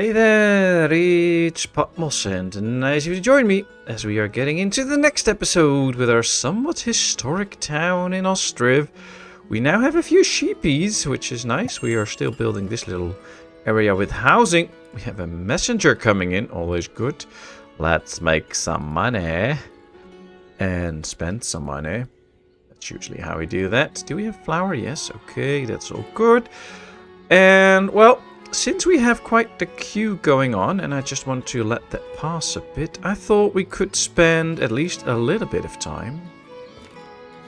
Hey there, it's Patmos, and nice of you to join me as we are getting into the next episode with our somewhat historic town in Ostriv. We now have a few sheepies, which is nice. We are still building this little area with housing. We have a messenger coming in, always good. Let's make some money and spend some money. That's usually how we do that. Do we have flour? Yes, okay, that's all good. And, well, since we have quite the queue going on, and I just want to let that pass a bit, I thought we could spend at least a little bit of time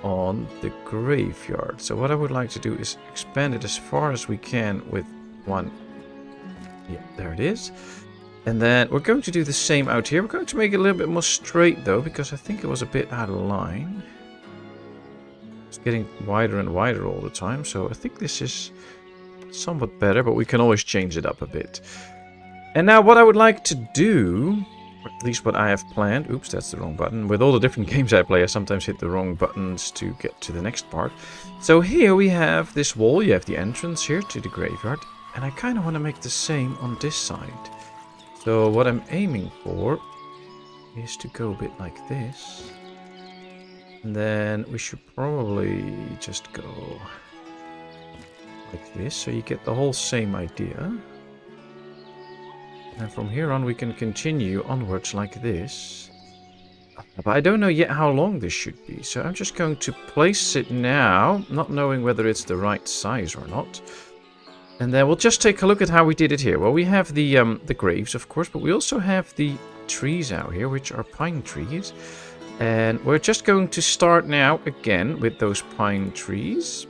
on the graveyard. So what I would like to do is expand it as far as we can with one. Yeah, there it is. And then we're going to do the same out here. We're going to make it a little bit more straight though, because I think it was a bit out of line. It's getting wider and wider all the time, so I think this is somewhat better, but we can always change it up a bit. And now what I would like to do, or at least what I have planned, oops, that's the wrong button. With all the different games I play, I sometimes hit the wrong buttons to get to the next part. So here we have this wall, you have the entrance here to the graveyard, and I kind of want to make the same on this side. So what I'm aiming for is to go a bit like this. And then we should probably just go like this, so you get the whole same idea. And from here on we can continue onwards like this. But I don't know yet how long this should be, so I'm just going to place it now, not knowing whether it's the right size or not. And then we'll just take a look at how we did it here. Well, we have the graves, of course, but we also have the trees out here, which are pine trees. And we're just going to start now again with those pine trees.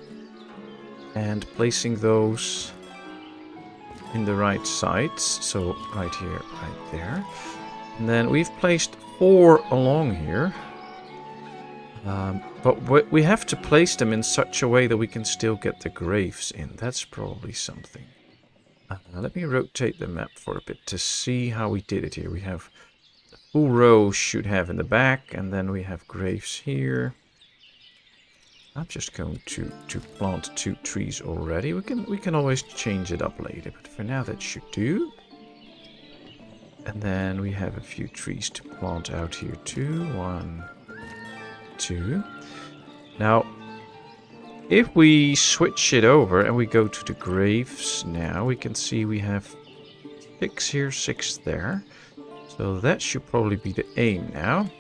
And placing those in the right sides. So right here, right there. And then we've placed 4 along here. But we have to place them in such a way that we can still get the graves in. That's probably something. Let me rotate the map for a bit to see how we did it here. We have the full row should have in the back. And then we have graves here. I'm just going to plant 2 trees already. We can always change it up later, but for now that should do. And then we have a few trees to plant out here too. 1, 2. Now, if we switch it over and we go to the graves now, we can see we have 6 here, 6 there. So that should probably be the aim now.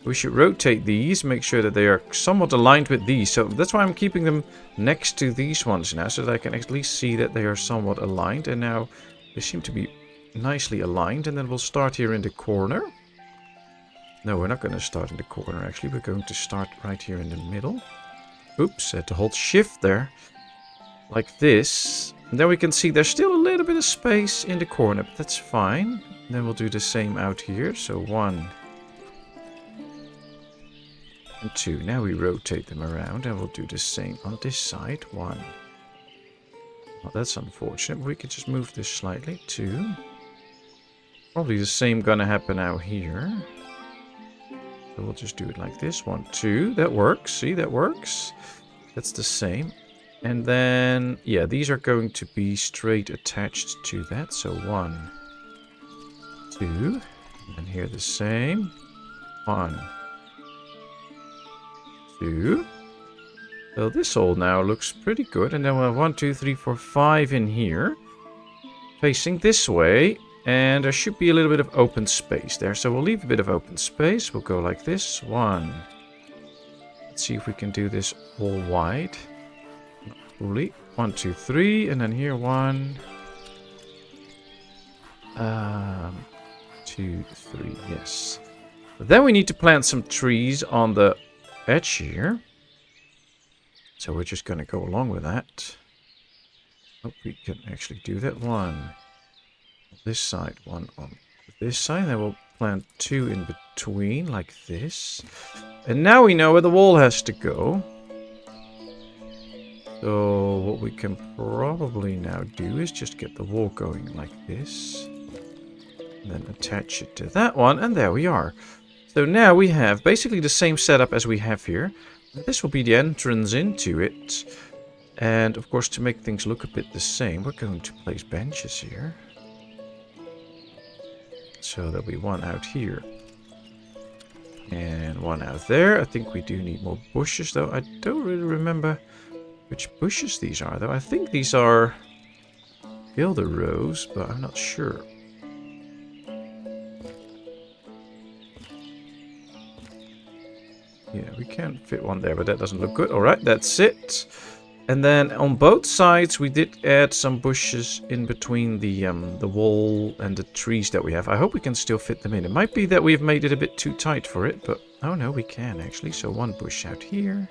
We should rotate these, make sure that they are somewhat aligned with these. So that's why I'm keeping them next to these ones now, so that I can at least see that they are somewhat aligned. And now they seem to be nicely aligned. And then we'll start here in the corner. No, we're not going to start in the corner, actually. We're going to start right here in the middle. Oops, I had to hold shift there. Like this. And then we can see there's still a little bit of space in the corner, but that's fine. And then we'll do the same out here. So 1 and 2. Now we rotate them around and we'll do the same on this side. 1. Well, that's unfortunate. We could just move this slightly. 2. Probably the same gonna happen out here. So we'll just do it like this. 1, 2. That works. See, that works. That's the same. And then, yeah, these are going to be straight attached to that. So 1, 2. And here the same. 1, 2. So this all now looks pretty good. And then we'll have 1, 2, 3, 4, 5 in here. Facing this way. And there should be a little bit of open space there. So we'll leave a bit of open space. We'll go like this. 1. Let's see if we can do this all wide. Not fully. 1, 2, 3. And then here 1. 2, 3. Yes. But then we need to plant some trees on the edge here. So we're just going to go along with that. Hope we can actually do that. 1 on this side, 1 on this side. Then we'll plant 2 in between like this. And now we know where the wall has to go. So what we can probably now do is just get the wall going like this. And then attach it to that one. And there we are. So now we have basically the same setup as we have here. This will be the entrance into it. And of course, to make things look a bit the same, we're going to place benches here. So there'll be one out here. And one out there. I think we do need more bushes, though. I don't really remember which bushes these are, though. I think these are Gilder Rose, but I'm not sure. Yeah, we can fit one there, but that doesn't look good. Alright, that's it. And then on both sides, we did add some bushes in between the wall and the trees that we have. I hope we can still fit them in. It might be that we've made it a bit too tight for it, but... Oh, no, we can, actually. So one bush out here.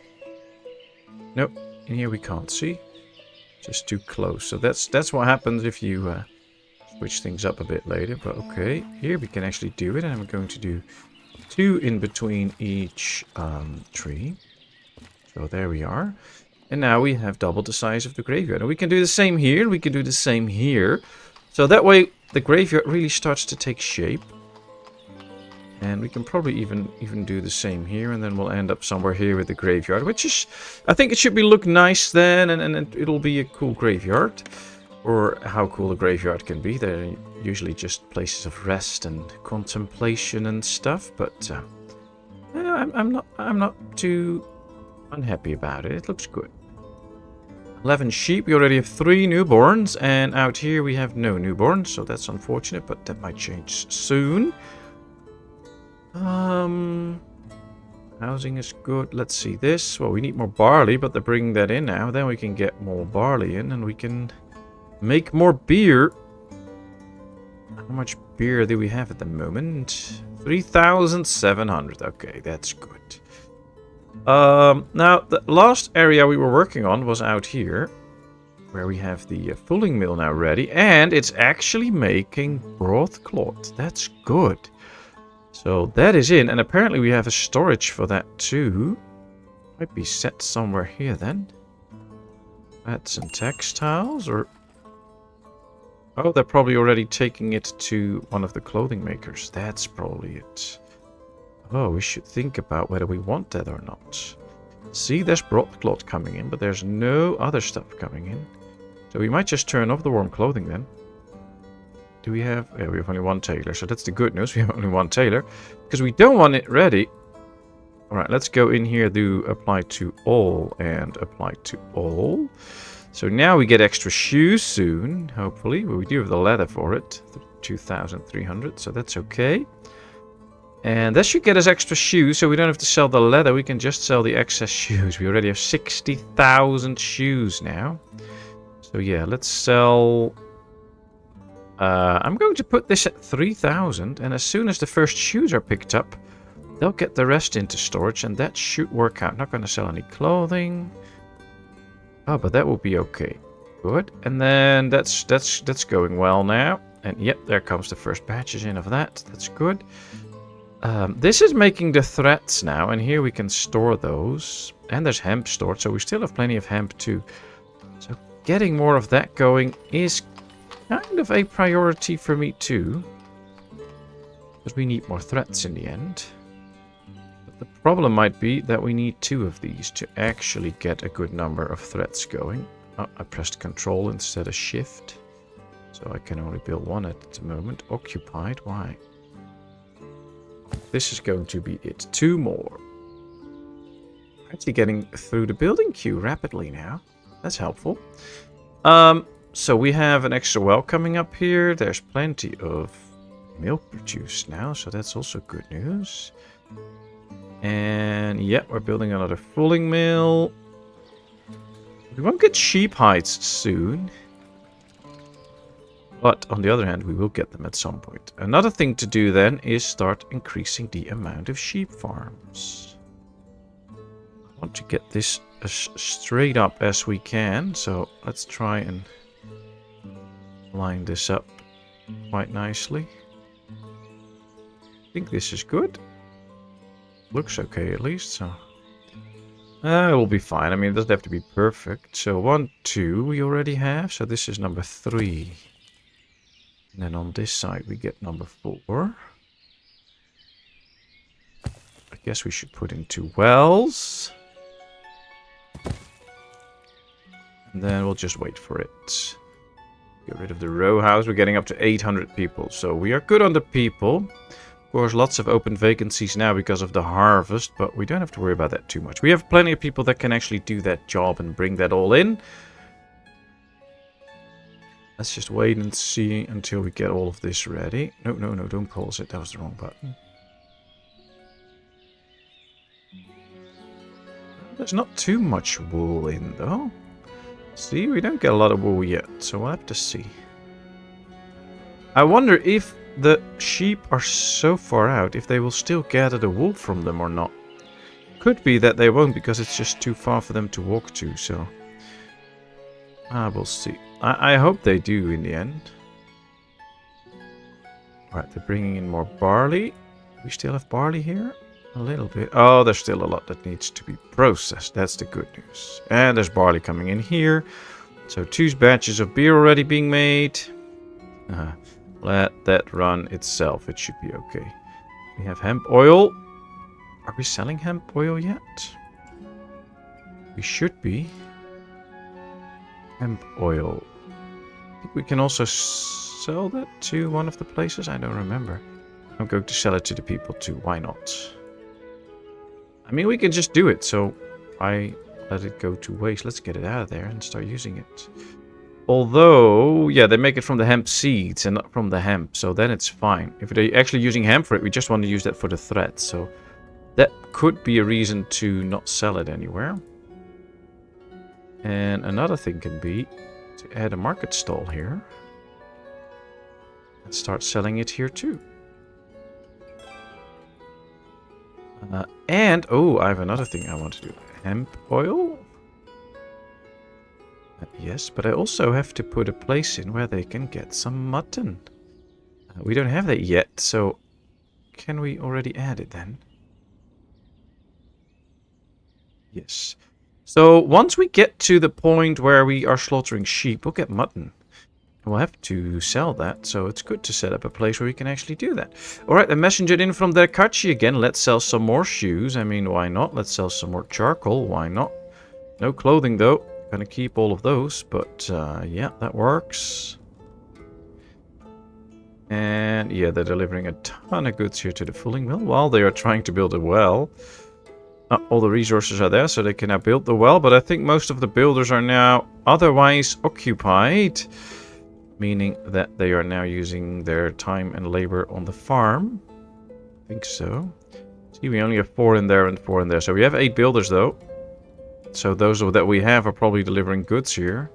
Nope, in here we can't see. Just too close. So that's what happens if you switch things up a bit later. But okay, here we can actually do it. And I'm going to do 2 in between each tree. So there we are. And now we have double the size of the graveyard. And we can do the same here. We can do the same here. So that way the graveyard really starts to take shape. And we can probably even do the same here. And then we'll end up somewhere here with the graveyard. Which is... I think it should look nice then. And it'll be a cool graveyard. Or how cool a graveyard can be. They're usually just places of rest and contemplation and stuff. But I'm not too unhappy about it. It looks good. 11 sheep. We already have 3 newborns. And out here we have no newborns. So that's unfortunate. But that might change soon. Housing is good. Let's see this. Well, we need more barley. But they're bringing that in now. Then we can get more barley in. And we can make more beer. How much beer do we have at the moment? 3,700. Okay, that's good. Now, the last area we were working on was out here. Where we have the fulling mill now ready. And it's actually making brothcloth. That's good. So that is in. And apparently we have a storage for that too. Might be set somewhere here then. That's some textiles or... Oh, they're probably already taking it to one of the clothing makers. That's probably it. Oh, we should think about whether we want that or not. See, there's broadcloth coming in, but there's no other stuff coming in. So we might just turn off the warm clothing then. Do we have... Yeah, we have only 1 tailor, so that's the good news. We have only 1 tailor. Because we don't want it ready. Alright, let's go in here, do apply to all, and apply to all. So now we get extra shoes soon, hopefully. Well, we do have the leather for it. 2,300, so that's okay. And that should get us extra shoes, so we don't have to sell the leather. We can just sell the excess shoes. We already have 60,000 shoes now. So yeah, let's sell... I'm going to put this at 3,000, and as soon as the first shoes are picked up, they'll get the rest into storage, and that should work out. Not going to sell any clothing. Oh, but that will be okay. Good. And then that's going well now. And yep, there comes the first batches in of that. That's good. This is making the threads now, and here we can store those. And there's hemp stored, so we still have plenty of hemp too. So getting more of that going is kind of a priority for me too. But we need more threads in the end. But the problem might be that we need 2 of these to actually get a good number of threads going. Oh, I pressed Control instead of Shift. So I can only build 1 at the moment. Occupied, why? This is going to be it. 2 more. Actually getting through the building queue rapidly now. That's helpful. So we have an extra well coming up here. There's plenty of milk produced now, so that's also good news. And yeah, we're building another fulling mill. We won't get sheep hides soon. But on the other hand, we will get them at some point. Another thing to do then is start increasing the amount of sheep farms. I want to get this as straight up as we can. So let's try and line this up quite nicely. I think this is good. Looks okay at least, so... it will be fine. I mean, it doesn't have to be perfect. So 1, 2 we already have. So this is number 3. And then on this side we get number 4. I guess we should put in 2 wells. And then we'll just wait for it. Get rid of the row house. We're getting up to 800 people. So we are good on the people. Of course, lots of open vacancies now because of the harvest. But we don't have to worry about that too much. We have plenty of people that can actually do that job and bring that all in. Let's just wait and see until we get all of this ready. No, no, no, don't pause it. That was the wrong button. There's not too much wool in, though. See, we don't get a lot of wool yet, so we'll have to see. I wonder if the sheep are so far out, if they will still gather the wool from them or not. Could be that they won't, because it's just too far for them to walk to, so... we'll see. I hope they do in the end. Alright, they're bringing in more barley. We still have barley here? A little bit. Oh, there's still a lot that needs to be processed. That's the good news. And there's barley coming in here. So 2 batches of beer already being made. Let that run itself. It should be okay. We have hemp oil. Are we selling hemp oil yet? We should be. Hemp oil. I think we can also sell that to one of the places. I don't remember. I'm going to sell it to the people too. Why not? I mean, we can just do it, so I let it go to waste. Let's get it out of there and start using it. Although, yeah, they make it from the hemp seeds and not from the hemp, so then it's fine. If they're actually using hemp for it, we just want to use that for the thread, so that could be a reason to not sell it anywhere. And another thing can be to add a market stall here and start selling it here too. And, oh, I have another thing I want to do. Hemp oil? Yes, but I also have to put a place in where they can get some mutton. We don't have that yet, so can we already add it then? Yes. So once we get to the point where we are slaughtering sheep, we'll get mutton. We'll have to sell that, so it's good to set up a place where we can actually do that. Alright, a messenger in from the Kachi again. Let's sell some more shoes. I mean, why not? Let's sell some more charcoal. Why not? No clothing, though. Gonna keep all of those, but yeah, that works. And yeah, they're delivering a ton of goods here to the fulling mill while they are trying to build a well. All the resources are there, so they can now build the well, but I think most of the builders are now otherwise occupied. Meaning that they are now using their time and labor on the farm. I think so. See, we only have 4 in there and 4 in there. So we have 8 builders, though. So those that we have are probably delivering goods here.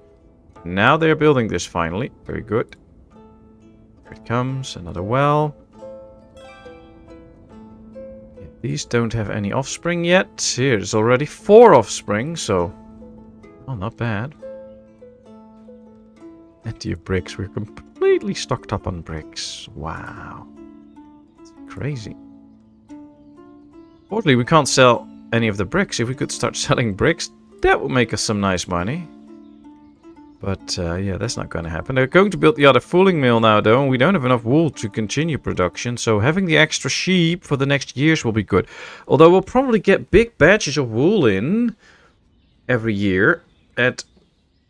Now they're building this finally. Very good. Here it comes. Another well. Yeah, these don't have any offspring yet. Here's already 4 offspring, so... oh, not bad. Plenty of bricks. We're completely stocked up on bricks. Wow. It's crazy. Fortunately, we can't sell any of the bricks. If we could start selling bricks, that would make us some nice money. But yeah, that's not going to happen. They're going to build the other fulling mill now, though, and we don't have enough wool to continue production. So having the extra sheep for the next years will be good. Although we'll probably get big batches of wool in every year at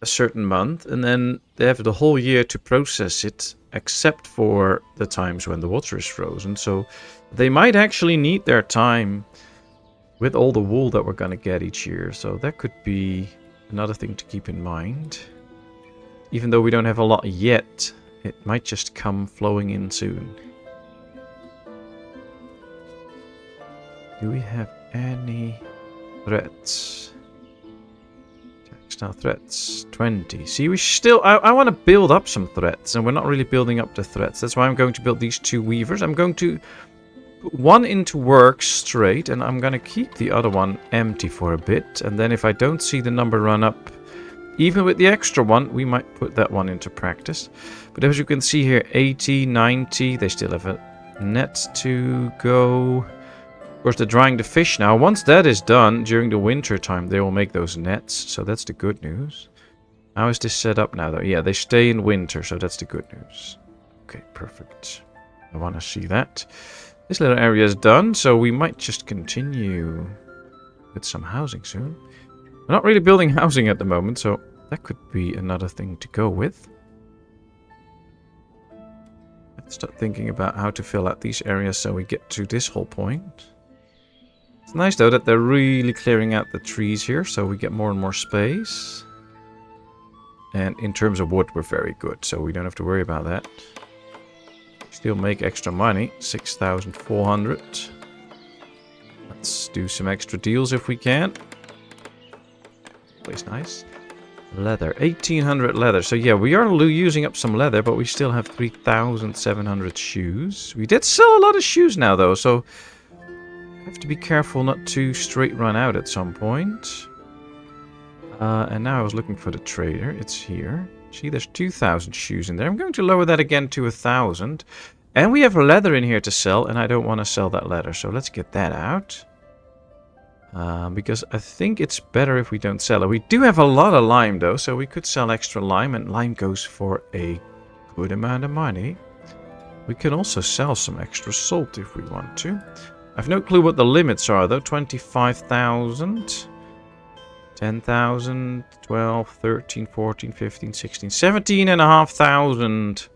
a certain month, and then they have the whole year to process it, except for the times when the water is frozen. So they might actually need their time with all the wool that we're going to get each year. So that could be another thing to keep in mind. Even though we don't have a lot yet, it might just come flowing in soon. Do we have any threats? Now threats 20. See, we still I want to build up some threats, and we're not really building up the threats. That's why I'm going to build these 2 weavers. I'm going to put one into work straight, and I'm going to keep the other one empty for a bit. And then if I don't see the number run up, even with the extra one, we might put that one into practice. But as you can see here, 80, 90, they still have a net to go. Of course, they're drying the fish now. Once that is done, during the winter time, they will make those nets. So that's the good news. How is this set up now, though? Yeah, they stay in winter, so that's the good news. Okay, perfect. I want to see that. This little area is done, so we might just continue with some housing soon. We're not really building housing at the moment, so that could be another thing to go with. Start thinking about how to fill out these areas so we get to this whole point. It's nice though that they're really clearing out the trees here, so we get more and more space. And in terms of wood, we're very good, so we don't have to worry about that. Still make extra money, 6,400. Let's do some extra deals if we can. Place nice. Leather, 1,800 leather. So yeah, we are using up some leather, but we still have 3,700 shoes. We did sell a lot of shoes now though, so have to be careful not to straight run out at some point. And now I was looking for the trader. It's here. See, there's 2,000 shoes in there. I'm going to lower that again to 1,000. And we have leather in here to sell, and I don't want to sell that leather. So let's get that out. Because I think it's better if we don't sell it. We do have a lot of lime, though, so we could sell extra lime. And lime goes for a good amount of money. We can also sell some extra salt if we want to. I've no clue what the limits are, though. 25,000... 10,000, 12, 13, 14, 15, 16, 17,500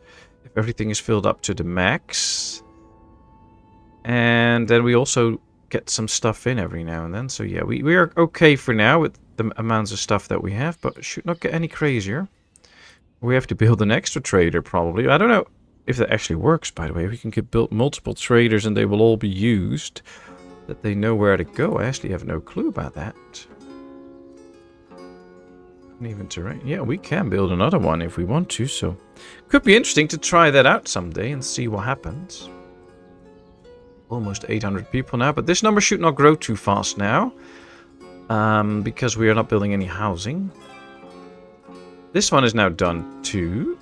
if everything is filled up to the max. And then we also get some stuff in every now and then. So yeah, we are okay for now with the amounts of stuff that we have, but it should not get any crazier. We have to build an extra trader probably. I don't know if that actually works, by the way. We can build multiple traders and they will all be used. That they know where to go. I actually have no clue about that. Even terrain. Yeah, we can build another one if we want to, so could be interesting to try that out someday and see what happens. Almost 800 people now, but this number should not grow too fast now, because we are not building any housing. This one is now done too.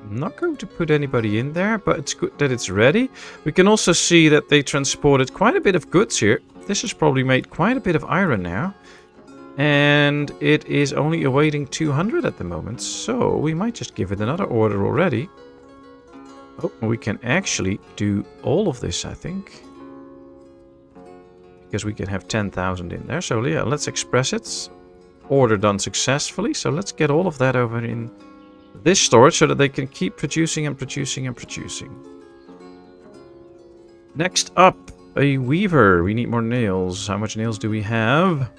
I'm not going to put anybody in there, but it's good that it's ready. We can also see that they transported quite a bit of goods here. This has probably made quite a bit of iron now. And it is only awaiting 200 at the moment, so we might just give it another order already. Oh, we can actually do all of this, I think. Because we can have 10,000 in there, so yeah, let's express it. Order done successfully, so let's get all of that over in this storage so that they can keep producing and producing and producing. Next up, a weaver. We need more nails. How much nails do we have?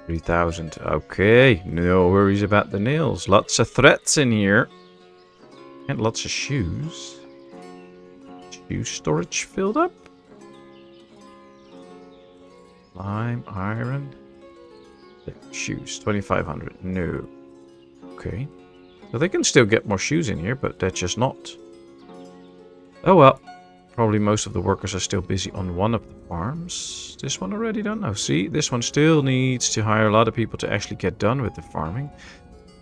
3,000. Okay, no worries about the nails. Lots of threads in here. And lots of shoes. Shoe storage filled up. Lime, iron. Shoes, 2,500. No. Okay. So they can still get more shoes in here, but they're just not. Oh well. Probably most of the workers are still busy on one of the farms. This one already done? Oh, see, this one still needs to hire a lot of people to actually get done with the farming.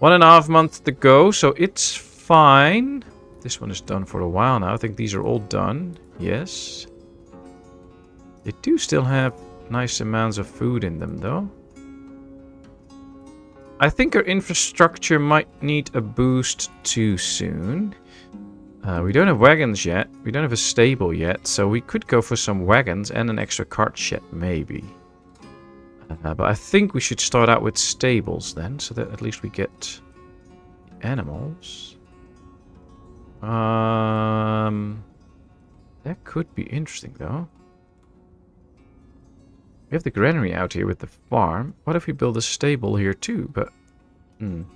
1.5 months to go, so it's fine. This one is done for a while now. I think these are all done. Yes. They do still have nice amounts of food in them, though. I think our infrastructure might need a boost too soon. We don't have wagons yet. We don't have a stable yet. So we could go for some wagons and an extra cart shed, maybe. But I think we should start out with stables then. So that at least we get animals. That could be interesting though. We have the granary out here with the farm. What if we build a stable here too? But, not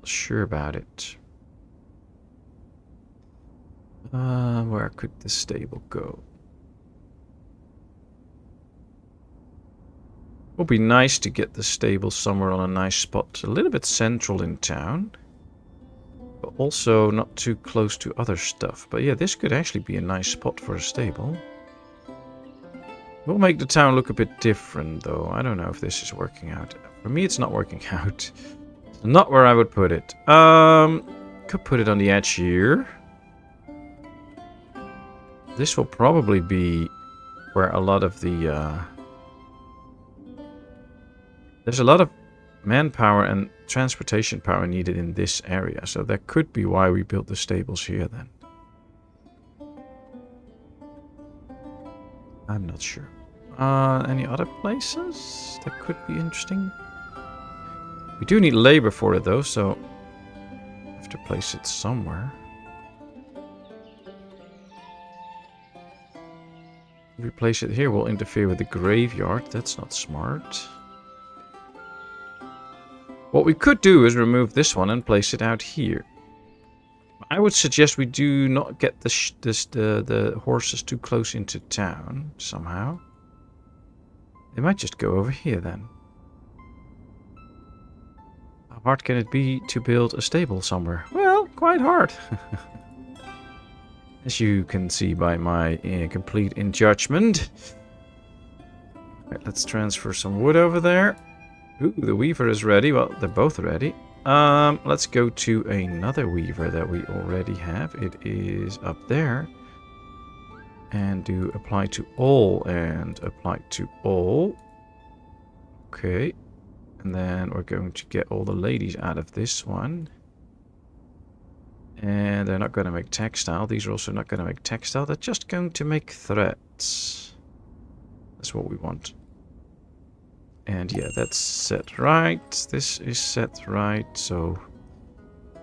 sure about it. Where could the stable go? Would be nice to get the stable somewhere on a nice spot, a little bit central in town, but also not too close to other stuff. But yeah, this could actually be a nice spot for a stable. We'll make the town look a bit different, though. I don't know if this is working out. For me, it's not working out. Not where I would put it. Could put it on the edge here. This will probably be where a lot of the... There's a lot of manpower and transportation power needed in this area. So that could be why we built the stables here then. I'm not sure. Any other places that could be interesting? We do need labor for it though, so I have to place it somewhere. If we place it here, we'll interfere with the graveyard. That's not smart. What we could do is remove this one and place it out here. I would suggest we do not get the horses too close into town somehow. They might just go over here then. How hard can it be to build a stable somewhere? Well, quite hard. As you can see by my complete injudgment. Right, let's transfer some wood over there. Ooh, the weaver is ready. Well, they're both ready. Let's go to another weaver that we already have. It is up there. And do apply to all and apply to all. Okay. And then we're going to get all the ladies out of this one. And they're not going to make textile. These are also not going to make textile. They're just going to make threads. That's what we want. And yeah, that's set right. This is set right. So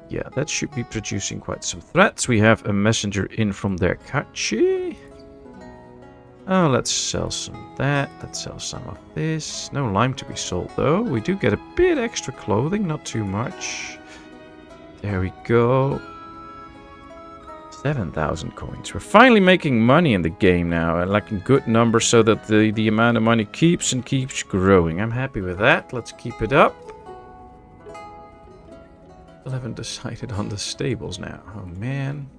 yeah, that should be producing quite some threads. We have a messenger in from their Kachi. Oh, let's sell some of that. Let's sell some of this. No lime to be sold though. We do get a bit extra clothing, not too much. There we go. 7,000 coins. We're finally making money in the game now, and like in good numbers, so that the amount of money keeps growing. I'm happy with that. Let's keep it up. Still haven't decided on the stables now. Oh man.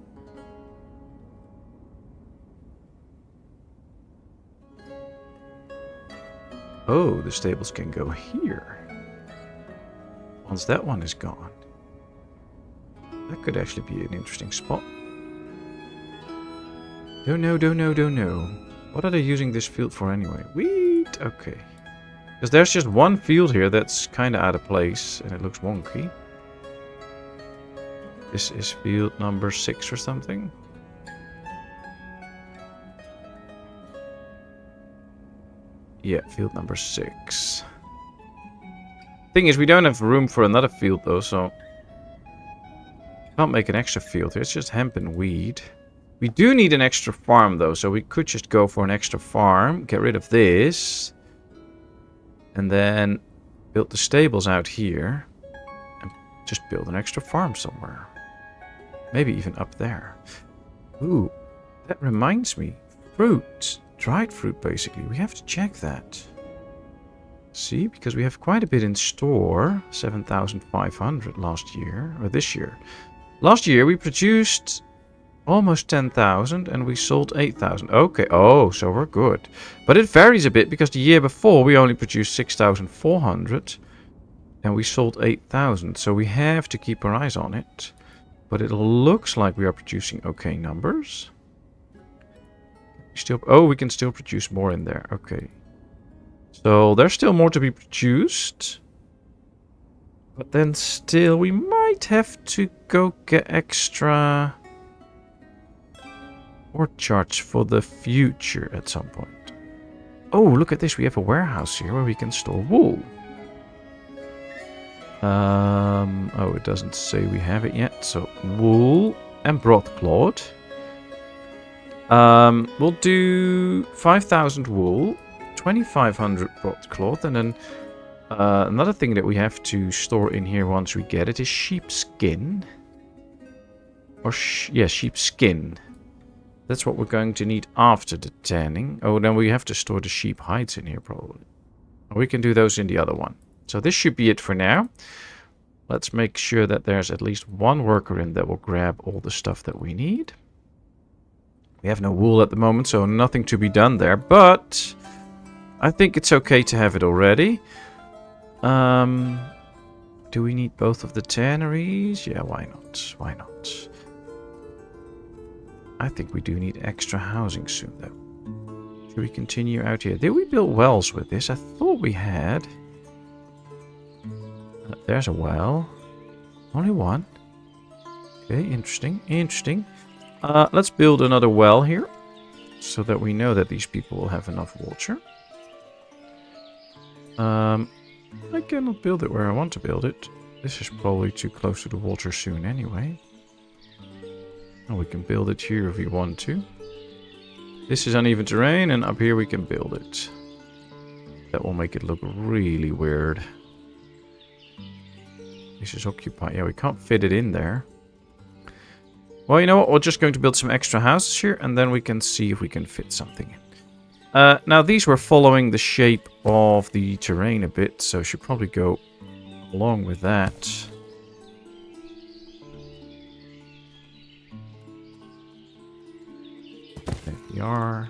Oh, the stables can go here. Once that one is gone. That could actually be an interesting spot. Don't know. What are they using this field for anyway? Wheat! Okay. Because there's just one field here that's kind of out of place, and it looks wonky. This is field number 6 or something. Yeah, field number 6. Thing is, we don't have room for another field though, so... Can't make an extra field here, it's just hemp and weed. We do need an extra farm though, so we could just go for an extra farm, get rid of this, and then build the stables out here, and just build an extra farm somewhere. Maybe even up there. Ooh, that reminds me. Fruit. Dried fruit, basically. We have to check that. See, because we have quite a bit in store. 7,500 last year, or this year. Last year we produced... almost 10,000 and we sold 8,000. Okay, oh, so we're good. But it varies a bit because the year before we only produced 6,400 and we sold 8,000. So we have to keep our eyes on it. But it looks like we are producing okay numbers. We can still produce more in there. Okay. So there's still more to be produced. But then still we might have to go get extra... orchards for the future at some point. Oh, look at this. We have a warehouse here where we can store wool. Oh, it doesn't say we have it yet. So, wool and broadcloth. We'll do 5,000 wool, 2,500 broadcloth, and then another thing that we have to store in here once we get it is sheepskin. Or, sheepskin. That's what we're going to need after the tanning. Oh, then we have to store the sheep hides in here probably. We can do those in the other one. So this should be it for now. Let's make sure that there's at least one worker in that will grab all the stuff that we need. We have no wool at the moment, so nothing to be done there. But I think it's okay to have it already. Do we need both of the tanneries? Yeah, why not? Why not? I think we do need extra housing soon, though. Should we continue out here? Did we build wells with this? I thought we had. There's a well. Only one. Okay, interesting. Interesting. Let's build another well here. So that we know that these people will have enough water. I cannot build it where I want to build it. This is probably too close to the water soon anyway. We can build it here if we want to. This is uneven terrain, and up here we can build it. That will make it look really weird. This is occupied. Yeah, we can't fit it in there. Well, you know what? We're just going to build some extra houses here, and then we can see if we can fit something in. Now, these were following the shape of the terrain a bit, so should probably go along with that. There we are.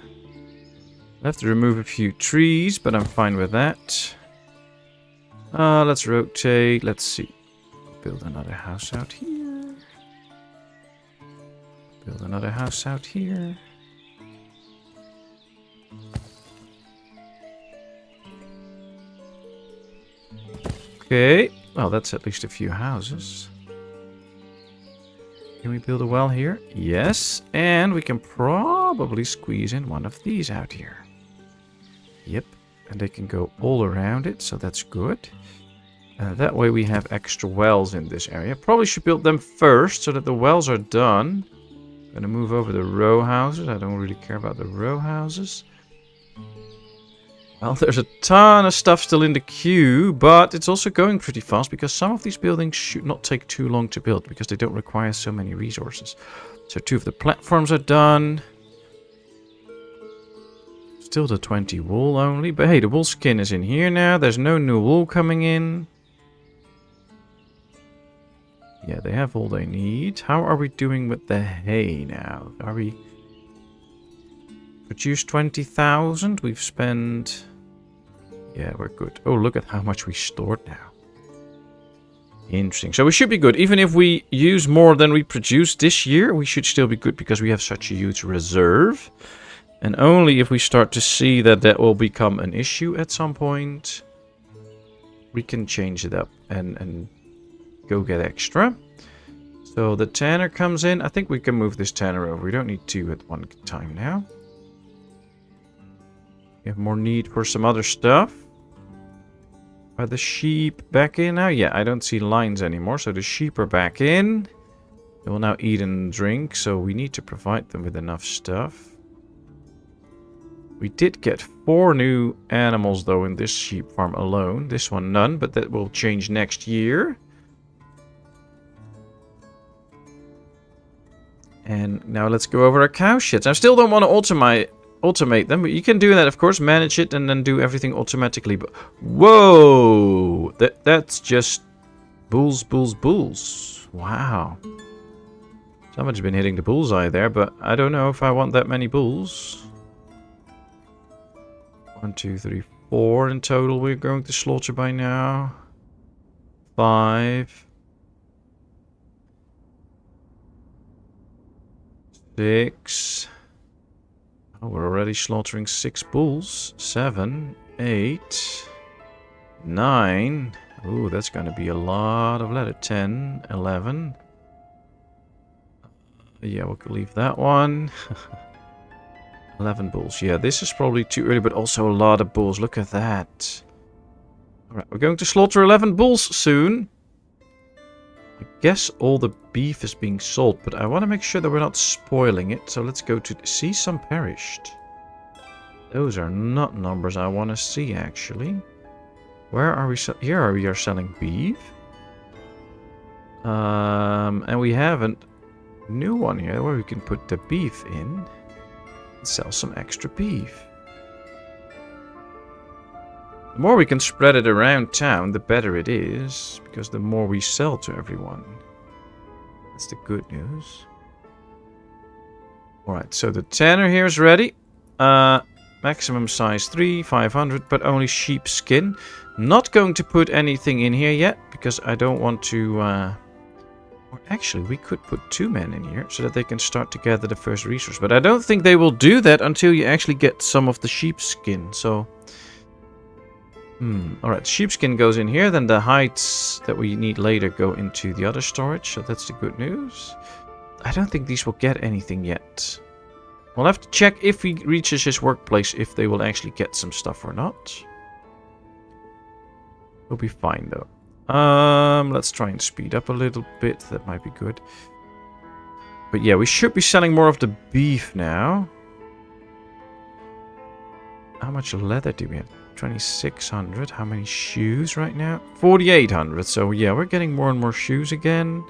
I have to remove a few trees, but I'm fine with that. Let's rotate. Let's see. Build another house out here. Build another house out here. Okay. Well, that's at least a few houses. Can we build a well here? Yes. And we can probably squeeze in one of these out here. Yep. And they can go all around it, so that's good. That way we have extra wells in this area. Probably should build them first so that the wells are done. I'm going to move over the row houses. I don't really care about the row houses. Well, there's a ton of stuff still in the queue, but it's also going pretty fast because some of these buildings should not take too long to build because they don't require so many resources. So 2 of the platforms are done. Still the 20 wool only, but hey, the wool skin is in here now. There's no new wool coming in. Yeah, they have all they need. How are we doing with the hay now? Are we... Produced 20,000. We've spent... Yeah, we're good. Oh, look at how much we stored now. Interesting. So we should be good. Even if we use more than we produce this year, we should still be good because we have such a huge reserve. And only if we start to see that that will become an issue at some point, we can change it up and go get extra. So the tanner comes in. I think we can move this tanner over. We don't need 2 at one time now. We have more need for some other stuff. Are the sheep back in now? Yeah, I don't see lines anymore, so the sheep are back in. They will now eat and drink, so we need to provide them with enough stuff. We did get 4 new animals, though, in this sheep farm alone. This one, none, but that will change next year. And now let's go over our cow sheds. I still don't want to automate them, but you can do that, of course. Manage it and then do everything automatically. But whoa! That's just bulls, bulls, bulls. Wow. Someone's been hitting the bullseye there, but I don't know if I want that many bulls. 1, 2, 3, 4 in total we're going to slaughter by now. 5. 6. Oh, we're already slaughtering 6 bulls. 7, 8, 9. Ooh, that's going to be a lot of leather. 10, 11. Yeah, we'll leave that one. 11 bulls. Yeah, this is probably too early, but also a lot of bulls. Look at that. Alright, we're going to slaughter 11 bulls soon. I guess all the beef is being sold, but I want to make sure that we're not spoiling it. So let's go to see some perished. Those are not numbers I want to see, actually. Where are we? Here we are selling beef. And we have a new one here where we can put the beef in. Sell some extra beef. The more we can spread it around town, the better it is, because the more we sell to everyone. That's the good news. Alright, so the tanner here is ready. Maximum size 3, 500, but only sheep skin. Not going to put anything in here yet, because I don't want to... Or actually, we could put 2 men in here so that they can start to gather the first resource. But I don't think they will do that until you actually get some of the sheepskin. So, alright, sheepskin goes in here. Then the hides that we need later go into the other storage. So that's the good news. I don't think these will get anything yet. We'll have to check if he reaches his workplace if they will actually get some stuff or not. We'll be fine though. Let's try and speed up a little bit. That might be good. But yeah, we should be selling more of the beef now. How much leather do we have? 2,600. How many shoes right now? 4,800. So yeah, we're getting more and more shoes again.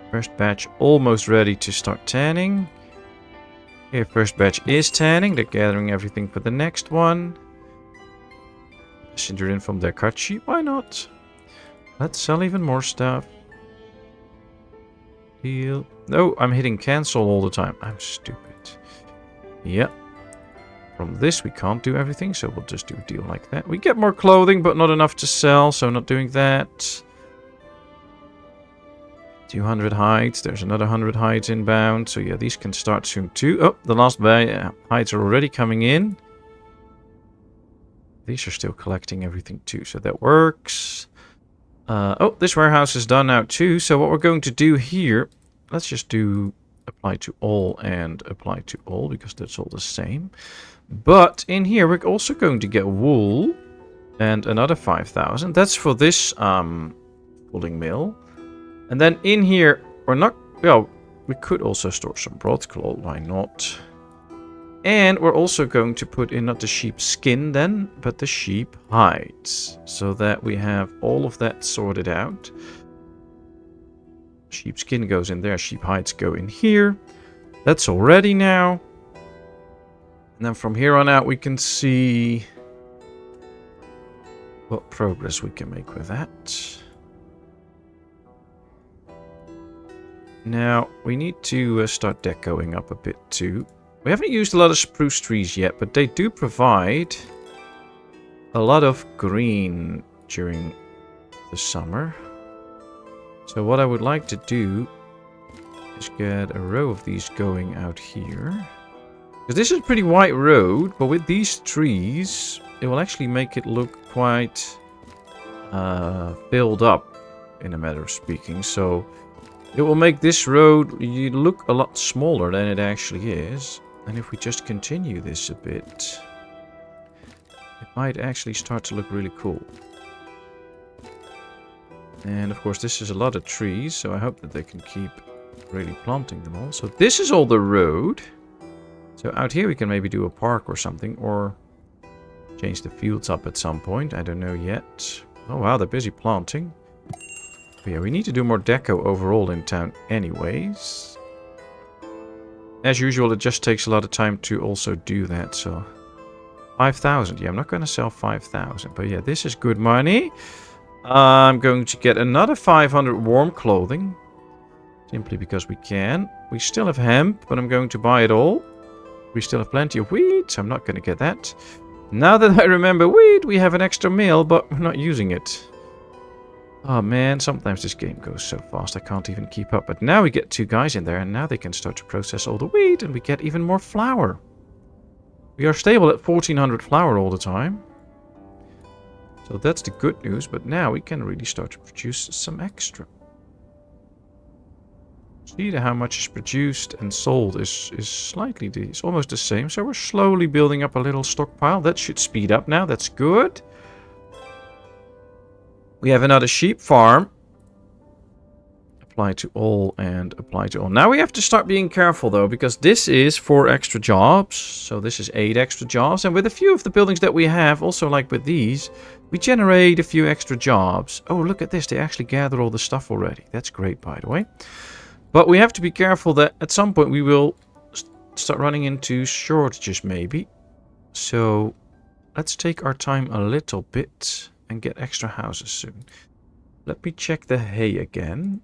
First batch almost ready to start tanning. Okay, first batch is tanning. They're gathering everything for the next one. Messenger in from their cut sheet. Why not? Let's sell even more stuff. Deal. No, I'm hitting cancel all the time. I'm stupid. Yep. From this we can't do everything, so we'll just do a deal like that. We get more clothing, but not enough to sell, so not doing that. 200 hides. There's another 100 hides inbound. So yeah, these can start soon too. Oh, the last hides are already coming in. These are still collecting everything too, so that works. Oh, this warehouse is done now too. So what we're going to do here, let's just do apply to all and apply to all, because that's all the same. But in here, we're also going to get wool and another 5,000. That's for this pulling mill. And then in here, we're not... Well, we could also store some broadcloth. Why not? And we're also going to put in not the sheep skin then, but the sheep hides. So that we have all of that sorted out. Sheep skin goes in there. Sheep hides go in here. That's all ready now. And then from here on out, we can see what progress we can make with that. Now, we need to start decoing up a bit too. We haven't used a lot of spruce trees yet, but they do provide a lot of green during the summer. So what I would like to do is get a row of these going out here. Because this is a pretty wide road, but with these trees, it will actually make it look quite filled up, in a matter of speaking. So it will make this road look a lot smaller than it actually is. And if we just continue this a bit, it might actually start to look really cool. And of course this is a lot of trees, so I hope that they can keep really planting them all. So this is all the road. So out here we can maybe do a park or something, or change the fields up at some point. I don't know yet. Oh wow, they're busy planting. But yeah, we need to do more deco overall in town anyways. As usual, it just takes a lot of time to also do that, so... 5,000. Yeah, I'm not going to sell 5,000, but yeah, this is good money. I'm going to get another 500 warm clothing. Simply because we can. We still have hemp, but I'm going to buy it all. We still have plenty of wheat, so I'm not going to get that. Now that I remember wheat, we have an extra meal, but we're not using it. Oh man, sometimes this game goes so fast I can't even keep up. But now we get 2 guys in there, and now they can start to process all the wheat, and we get even more flour. We are stable at 1,400 flour all the time. So that's the good news, but now we can really start to produce some extra. See how much is produced and sold is slightly, it's almost the same. So we're slowly building up a little stockpile. That should speed up now, that's good. We have another sheep farm. Apply to all and apply to all. Now we have to start being careful though, because this is 4 extra jobs. So this is 8 extra jobs. And with a few of the buildings that we have, also like with these, we generate a few extra jobs. Oh, look at this. They actually gather all the stuff already. That's great, by the way. But we have to be careful that at some point we will start running into shortages maybe. So let's take our time a little bit and get extra houses soon. Let me check the hay again.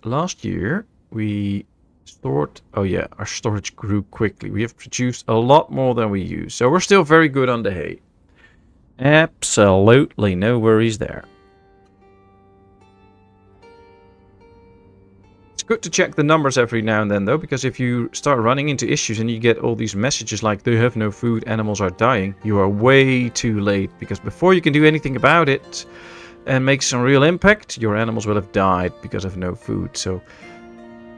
Last year we stored... Oh yeah, our storage grew quickly. We have produced a lot more than we used. So we're still very good on the hay. Absolutely no worries there. It's good to check the numbers every now and then though, because if you start running into issues and you get all these messages like they have no food, animals are dying, you are way too late, because before you can do anything about it and make some real impact, your animals will have died because of no food. So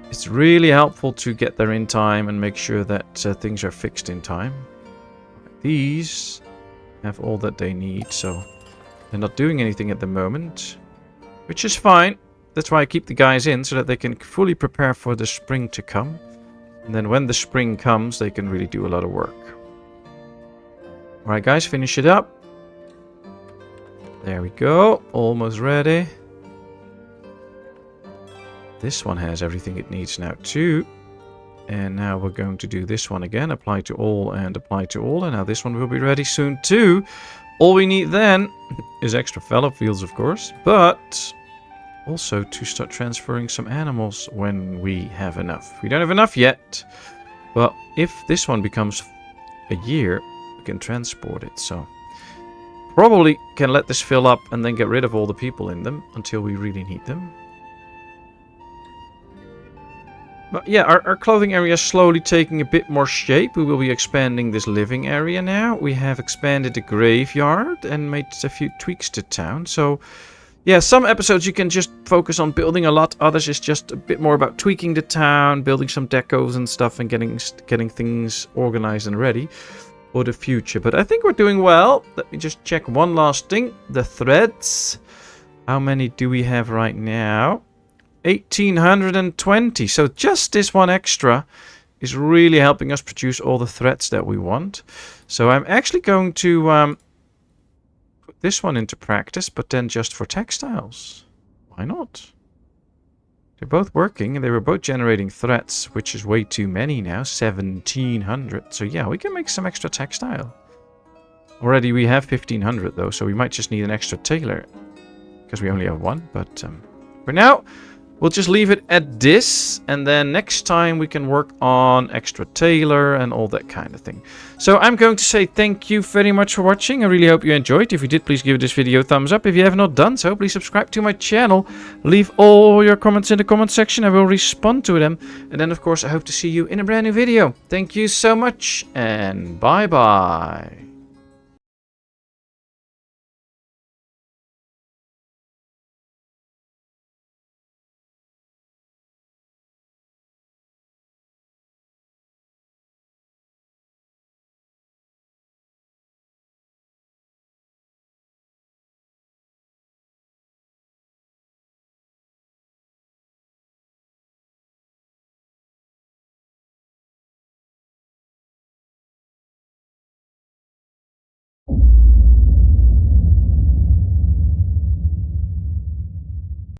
it's really helpful to get there in time and make sure that things are fixed in time. These have all that they need, so they're not doing anything at the moment, which is fine. That's why I keep the guys in, so that they can fully prepare for the spring to come. And then when the spring comes, they can really do a lot of work. Alright guys, finish it up. There we go. Almost ready. This one has everything it needs now too. And now we're going to do this one again. Apply to all and apply to all. And now this one will be ready soon too. All we need then is extra fallow fields, of course. But also to start transferring some animals when we have enough. We don't have enough yet. But if this one becomes a year, we can transport it. So probably can let this fill up and then get rid of all the people in them until we really need them. But yeah, our clothing area is slowly taking a bit more shape. We will be expanding this living area now. We have expanded the graveyard and made a few tweaks to town. So yeah, some episodes you can just focus on building a lot. Others is just a bit more about tweaking the town, building some decos and stuff, and getting things organized and ready for the future. But I think we're doing well. Let me just check one last thing. The threads. How many do we have right now? 1820. So just this one extra is really helping us produce all the threads that we want. So I'm actually going to put this one into practice, but then just for textiles. Why not? They're both working and they were both generating threads, which is way too many now. 1700. So yeah, we can make some extra textile. Already we have 1500 though, so we might just need an extra tailor because we only have one. But for now, we'll just leave it at this, and then next time we can work on extra tailor and all that kind of thing. So I'm going to say thank you very much for watching. I really hope you enjoyed. If you did, please give this video a thumbs up. If you have not done so, please subscribe to my channel. Leave all your comments in the comment section. I will respond to them. And then, of course, I hope to see you in a brand new video. Thank you so much, and bye-bye.